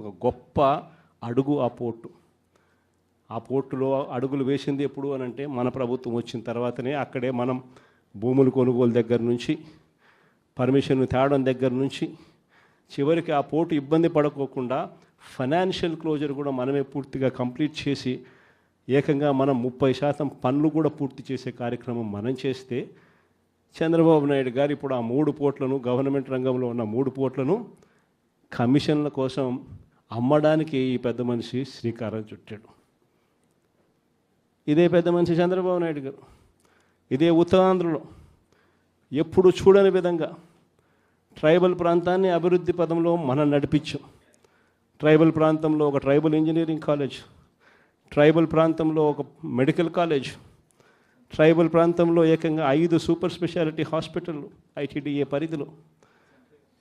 ఒక గొప్ప అడుగు ఆ పోర్టులో అడుగులు వేసింది ఎప్పుడు అని అంటే మన ప్రభుత్వం వచ్చిన తర్వాతనే. అక్కడే మనం భూములు కొనుగోలు దగ్గర నుంచి, పర్మిషన్ తేవడం దగ్గర నుంచి, చివరికి ఆ పోర్టు ఇబ్బంది పడుకోకుండా ఫైనాన్షియల్ క్లోజర్ కూడా మనమే పూర్తిగా కంప్లీట్ చేసి, ఏకంగా మనం 30% పనులు కూడా పూర్తి చేసే కార్యక్రమం మనం చేస్తే, చంద్రబాబు నాయుడు గారు ఇప్పుడు ఆ 3 పోర్ట్లను, గవర్నమెంట్ రంగంలో ఉన్న 3 పోర్ట్లను కమిషన్ల కోసం అమ్మడానికి ఈ పెద్ద మనిషి శ్రీకారం చుట్టాడు. ఇదే పెద్ద మనిషి చంద్రబాబు నాయుడు గారు ఇదే ఉత్తరాంధ్రలో ఎప్పుడు చూడని విధంగా ట్రైబల్ ప్రాంతాన్ని అభివృద్ధి పదంలో మనం నడిపించాం. ట్రైబల్ ప్రాంతంలో ఒక ట్రైబల్ ఇంజనీరింగ్ కాలేజ్, ట్రైబల్ ప్రాంతంలో ఒక మెడికల్ కాలేజ్, ట్రైబల్ ప్రాంతంలో ఏకంగా 5 సూపర్ స్పెషాలిటీ హాస్పిటల్ ఐటీడీఏ పరిధిలో,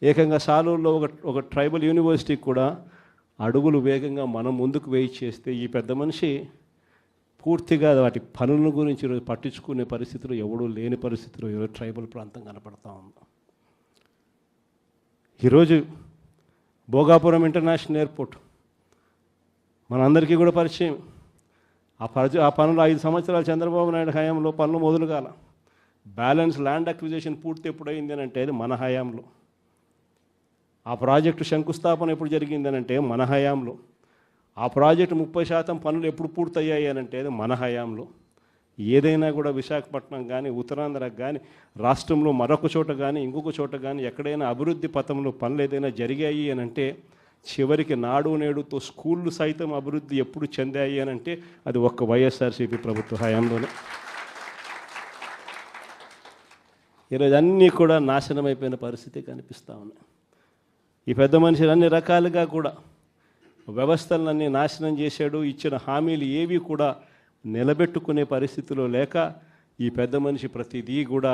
ఏకంగా సాలూరులో ఒక ట్రైబల్ యూనివర్సిటీ కూడా అడుగులు వేగంగా మనం ముందుకు వేయి చేస్తే, ఈ పెద్ద మనిషి పూర్తిగా వాటి పనుల గురించి ఈరోజు పట్టించుకునే పరిస్థితులు ఎవడూ లేని పరిస్థితులు ఈరోజు ట్రైబల్ ప్రాంతం కనపడతా ఉంది. ఈరోజు భోగాపురం ఇంటర్నేషనల్ ఎయిర్పోర్ట్ మనందరికీ కూడా పరిచయం. ఆ పనులు 5 సంవత్సరాలు చంద్రబాబు నాయుడు హయాంలో పనులు మొదలు కాల. బ్యాలెన్స్ ల్యాండ్ అక్విజిషన్ పూర్తి ఎప్పుడైంది అని అంటే అది మన హయాంలో. ఆ ప్రాజెక్టు శంకుస్థాపన ఎప్పుడు జరిగింది అని అంటే మన హయాంలో. ఆ ప్రాజెక్టు 30% పనులు ఎప్పుడు పూర్తయ్యాయి అని అంటే అది మన హయాంలో. ఏదైనా కూడా విశాఖపట్నం కానీ, ఉత్తరాంధ్రకు కానీ, రాష్ట్రంలో మరొక చోట కానీ, ఇంకొక చోట కానీ ఎక్కడైనా అభివృద్ధి పథంలో పనులు ఏదైనా జరిగాయి అని అంటే, చివరికి నాడు నేడుతో స్కూళ్ళు సైతం అభివృద్ధి ఎప్పుడు చెందాయి అని అంటే అది ఒక్క వైఎస్ఆర్సీపీ ప్రభుత్వ హయాంలోనే. ఈరోజు అన్నీ కూడా నాశనం అయిపోయిన పరిస్థితి కనిపిస్తూ ఉన్నాయి. ఈ పెద్ద మనుషులు అన్ని రకాలుగా కూడా వ్యవస్థలన్నీ నాశనం చేశాడు. ఇచ్చిన హామీలు ఏవి కూడా నిలబెట్టుకునే పరిస్థితిలో లేక ఈ పెద్ద మనిషి ప్రతిదీ కూడా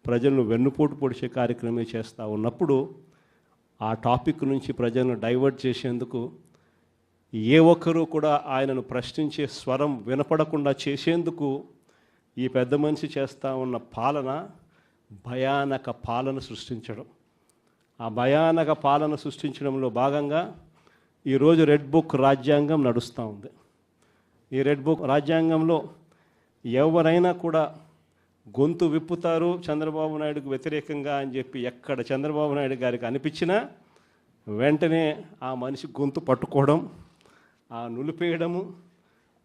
ప్రజలను వెన్నుపోటు పొడిచే కార్యక్రమం చేస్తూ ఉన్నప్పుడు, ఆ టాపిక్ నుంచి ప్రజలను డైవర్ట్ చేసేందుకు ఏ ఒక్కరూ కూడా ఆయనను ప్రశ్నించే స్వరం వినపడకుండా చేసేందుకు ఈ పెద్ద మనిషి చేస్తూ ఉన్న పాలన భయానక పాలన సృష్టించడం. ఆ భయానక పాలన సృష్టించడంలో భాగంగా ఈరోజు రెడ్ బుక్ రాజ్యాంగం నడుస్తూ ఉంది. ఈ రెడ్ బుక్ రాజ్యాంగంలో ఎవరైనా కూడా గొంతు విప్పుతారు చంద్రబాబు నాయుడుకు వ్యతిరేకంగా అని చెప్పి ఎక్కడ చంద్రబాబు నాయుడు గారికి అనిపించినా వెంటనే ఆ మనిషి గొంతు పట్టుకోవడం, ఆ నులిపేయడము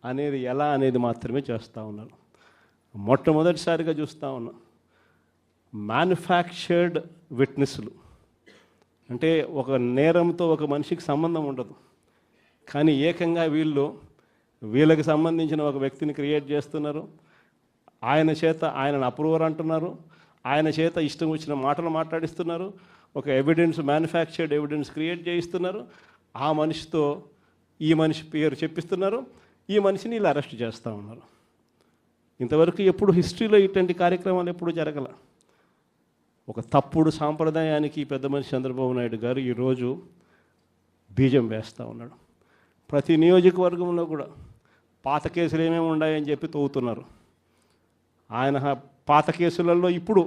అనేది ఎలా అనేది మాత్రమే చేస్తూ ఉన్నారు. మొట్టమొదటిసారిగా చూస్తూ ఉన్నాం మ్యానుఫ్యాక్చర్డ్ విట్నెస్లు. అంటే ఒక నేరంతో ఒక మనిషికి సంబంధం ఉండదు, కానీ ఏకంగా వీళ్ళకి సంబంధించిన ఒక వ్యక్తిని క్రియేట్ చేస్తున్నారు. ఆయన చేత ఆయనను అప్రూవర్ అంటున్నారు, ఆయన చేత ఇష్టం వచ్చిన మాటలు మాట్లాడిస్తున్నారు, ఒక ఎవిడెన్స్ మ్యానుఫ్యాక్చర్డ్ ఎవిడెన్స్ క్రియేట్ చేయిస్తున్నారు. ఆ మనిషితో ఈ మనిషి పేరు చెప్పిస్తున్నారు, ఈ మనిషిని ఇలా అరెస్ట్ చేస్తూ ఉన్నారు. ఇంతవరకు ఎప్పుడు హిస్టరీలో ఇటువంటి కార్యక్రమాలు ఎప్పుడు జరగల. ఒక తప్పుడు సాంప్రదాయానికి పెద్ద మనిషి చంద్రబాబు నాయుడు గారు ఈరోజు బీజం వేస్తూ ఉన్నాడు. ప్రతి నియోజకవర్గంలో కూడా పాత కేసులు ఏమేమి ఉన్నాయని చెప్పి తవ్వుతున్నారు. ఆయన పాత కేసులలో ఇప్పుడు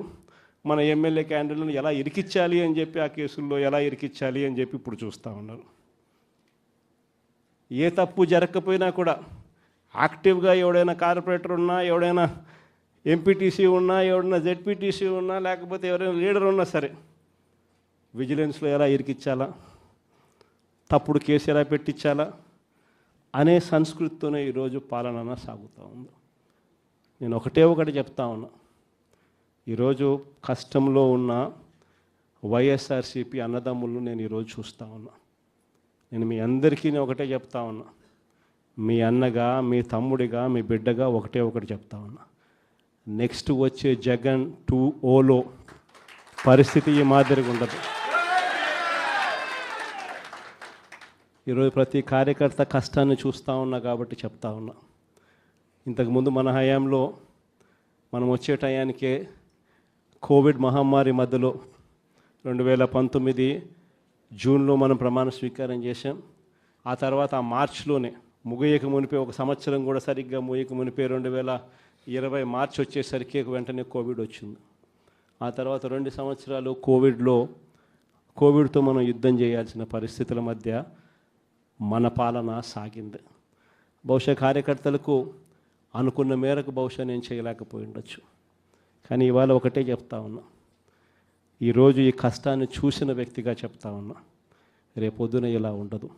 మన ఎమ్మెల్యే క్యాండిడేట్లను ఎలా ఇరికించాలి అని చెప్పి, ఆ కేసుల్లో ఎలా ఇరికించాలి అని చెప్పి ఇప్పుడు చూస్తూ ఉన్నారు. ఏ తప్పు జరగకపోయినా కూడా యాక్టివ్గా ఎవడైనా కార్పొరేటర్ ఉన్నా, ఎవడైనా ఎంపీటీసీ ఉన్నా, ఎవడైనా జెడ్పీటీసీ ఉన్నా, లేకపోతే ఎవరైనా లీడర్ ఉన్నా సరే విజిలెన్స్లో ఎలా ఇరికించాలా, తప్పుడు కేసు ఎలా పెట్టించాలా అనే సంస్కృతితోనే ఈరోజు పాలన సాగుతూ ఉంది. నేను ఒకటి చెప్తా ఉన్నా, ఈరోజు కష్టంలో ఉన్న వైఎస్ఆర్సీపీ అన్నదమ్ములను నేను ఈరోజు చూస్తూ ఉన్నా. నేను మీ అందరికీ ఒకటే చెప్తా ఉన్నా, మీ అన్నగా, మీ తమ్ముడిగా, మీ బిడ్డగా ఒకటి చెప్తా ఉన్నా. నెక్స్ట్ వచ్చే జగన్ 2.0లో పరిస్థితి ఈ మాదిరిగా ఉండదు. ఈరోజు ప్రతి కార్యకర్త కష్టాన్ని చూస్తూ ఉన్నా కాబట్టి చెప్తా ఉన్నా. ఇంతకుముందు మన హయాంలో మనం వచ్చే టయానికే కోవిడ్ మహమ్మారి మధ్యలో 2019 జూన్లో మనం ప్రమాణ స్వీకారం చేశాం. ఆ తర్వాత ఆ మార్చిలోనే ముగియక మునిపే, ఒక సంవత్సరం కూడా సరిగ్గా ముగియక మునిపే 2020 మార్చి వచ్చేసరికి వెంటనే కోవిడ్ వచ్చింది. ఆ తర్వాత 2 సంవత్సరాలు కోవిడ్తో మనం యుద్ధం చేయాల్సిన పరిస్థితుల మధ్య మన పాలన సాగింది. బహుశా కార్యకర్తలకు అనుకున్న మేరకు బహుశా నేను చేయలేకపోయి ఉండొచ్చు. కానీ ఇవాళ ఒకటే చెప్తా ఉన్నా, ఈరోజు ఈ కష్టాన్ని చూసిన వ్యక్తిగా చెప్తా ఉన్నా, రేపొద్దున ఇలా ఉండదు.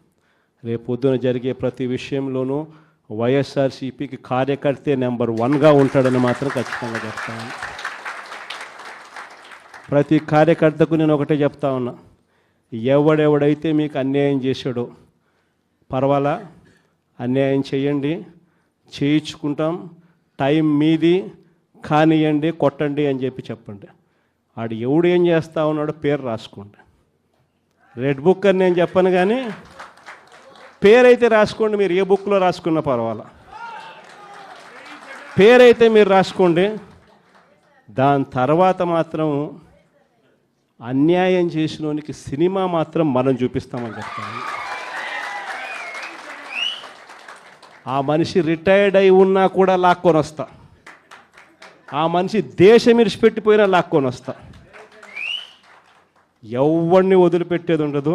రేపొద్దున జరిగే ప్రతి విషయంలోనూ వైఎస్ఆర్సీపీకి కార్యకర్తే నెంబర్ 1గా ఉంటాడని మాత్రం ఖచ్చితంగా చెప్తా ఉన్నా. ప్రతి కార్యకర్తకు నేను ఒకటే చెప్తా ఉన్నా, ఎవడెవడైతే మీకు అన్యాయం చేశాడో పర్వాలా, అన్యాయం చేయండి, చేయించుకుంటాం, టైం మీది, కానియండి, కొట్టండి అని చెప్పండి. ఆడు ఎవడు ఏం చేస్తా ఉన్నాడో పేరు రాసుకోండి. రెడ్ బుక్ అని నేను చెప్పను, కానీ పేరైతే రాసుకోండి. మీరు ఏ బుక్లో రాసుకున్నా పర్వాలా, పేరైతే మీరు రాసుకోండి. దాని తర్వాత మాత్రం అన్యాయం చేసినోనికి సినిమా మాత్రం మనం చూపిస్తామని చెప్తాను. ఆ మనిషి రిటైర్డ్ అయి ఉన్నా కూడా లాక్కొని వస్తా, ఆ మనిషి దేశం విడిచిపెట్టిపోయినా లాక్కొని వస్తా. ఎవరిని వదిలిపెట్టేది ఉండదు.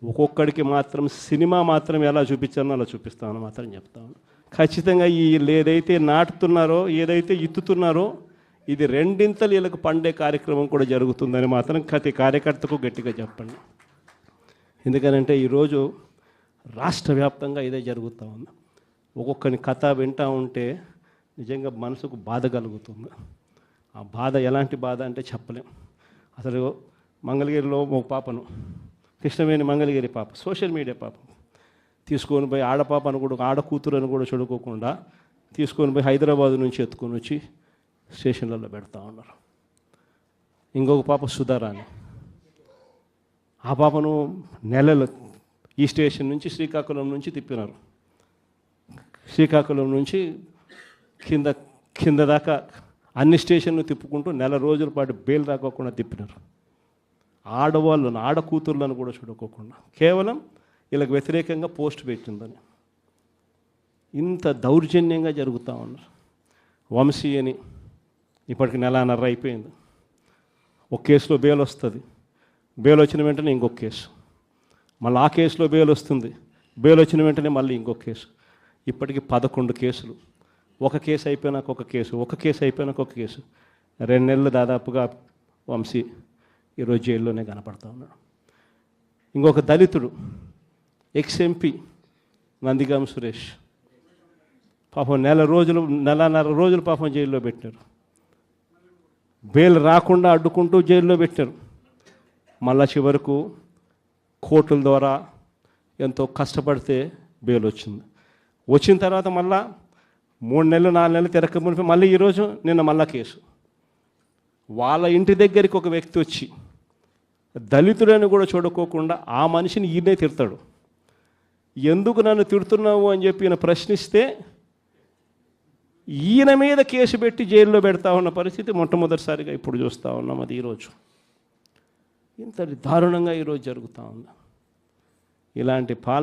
ఒక్కొక్కడికి మాత్రం సినిమా మాత్రం ఎలా చూపించానో అలా చూపిస్తామని మాత్రం చెప్తాను. ఖచ్చితంగా వీళ్ళు ఏదైతే నాటుతున్నారో, ఏదైతే ఇత్తుతున్నారో, ఇది రెండింతలు వీళ్ళకు పండే కార్యక్రమం కూడా జరుగుతుందని మాత్రం ప్రతి కార్యకర్తకు గట్టిగా చెప్పండి. ఎందుకనంటే ఈరోజు రాష్ట్ర వ్యాప్తంగా ఇదే జరుగుతూ ఉంది. ఒక్కొక్కని కథ వింటూ ఉంటే నిజంగా మనసుకు బాధ కలుగుతుంది. ఆ బాధ ఎలాంటి బాధ అంటే చెప్పలేం. అసలు మంగళగిరిలో ఒక పాపను, కృష్ణవేణి మంగళగిరి పాప, సోషల్ మీడియా పాప తీసుకొని పోయి, ఆడపాపను కూడా, ఆడ కూతురని కూడా చూడుకోకుండా తీసుకొని పోయి హైదరాబాద్ నుంచి ఎత్తుకొని వచ్చి స్టేషన్లలో పెడతా ఉన్నారు. ఇంకొక పాప సుధారాణి, ఆ పాపను నెలలు ఈ స్టేషన్ నుంచి శ్రీకాకుళం నుంచి తిప్పినారు. శ్రీకాకుళం నుంచి కింద దాకా అన్ని స్టేషన్లు తిప్పుకుంటూ నెల రోజుల పాటు బెయిల్ రాకోకుండా తిప్పినారు. ఆడవాళ్ళను, ఆడ కూతుర్లను కూడా చూడుకోకుండా, కేవలం వీళ్ళకి వ్యతిరేకంగా పోస్ట్ పెట్టిందని. ఇంత దౌర్జన్యంగా జరుగుతూ ఉన్నారు. వంశీ అని ఇప్పటికి 1.5 అయిపోయింది. ఒక కేసులో బెయిల్ వస్తుంది, బెయిల్ వచ్చిన వెంటనే ఇంకొక కేసు, మళ్ళీ ఆ కేసులో బెయిల్ వస్తుంది, బెయిల్ వచ్చిన వెంటనే మళ్ళీ ఇంకొక కేసు. ఇప్పటికి 11 కేసులు. ఒక కేసు అయిపోయినాక ఒక కేసు, ఒక కేసు అయిపోయినాక ఒక కేసు. 2 నెలలు దాదాపుగా వంశీ ఈరోజు జైల్లోనే కనపడతా ఉన్నాడు. ఇంకొక దళితుడు, ఎక్స్-ఎంపీ నందిగామ సురేష్, పాపం 1.5 రోజులు పాపం జైల్లో పెట్టారు. బెయిల్ రాకుండా అడ్డుకుంటూ జైల్లో పెట్టారు. మళ్ళా చివరకు కోర్టుల ద్వారా ఎంతో కష్టపడితే బెయిల్ వచ్చింది. వచ్చిన తర్వాత మళ్ళా 3 నెలలు 4 నెలలు తిరగకపోతే మళ్ళీ ఈరోజు నిన్న మళ్ళా కేసు. వాళ్ళ ఇంటి దగ్గరికి ఒక వ్యక్తి వచ్చి దళితులను కూడా చూడుకోకుండా ఆ మనిషిని ఈయనే తిడతాడు. ఎందుకు నన్ను తిడుతున్నావు అని చెప్పి ఈయన ప్రశ్నిస్తే ఈయన మీద కేసు పెట్టి జైల్లో పెడతా ఉన్న పరిస్థితి మొట్టమొదటిసారిగా ఇప్పుడు చూస్తూ ఉన్నాం. అది ఈరోజు ఇంత దారుణంగా ఈరోజు జరుగుతూ ఉంది. ఇలాంటి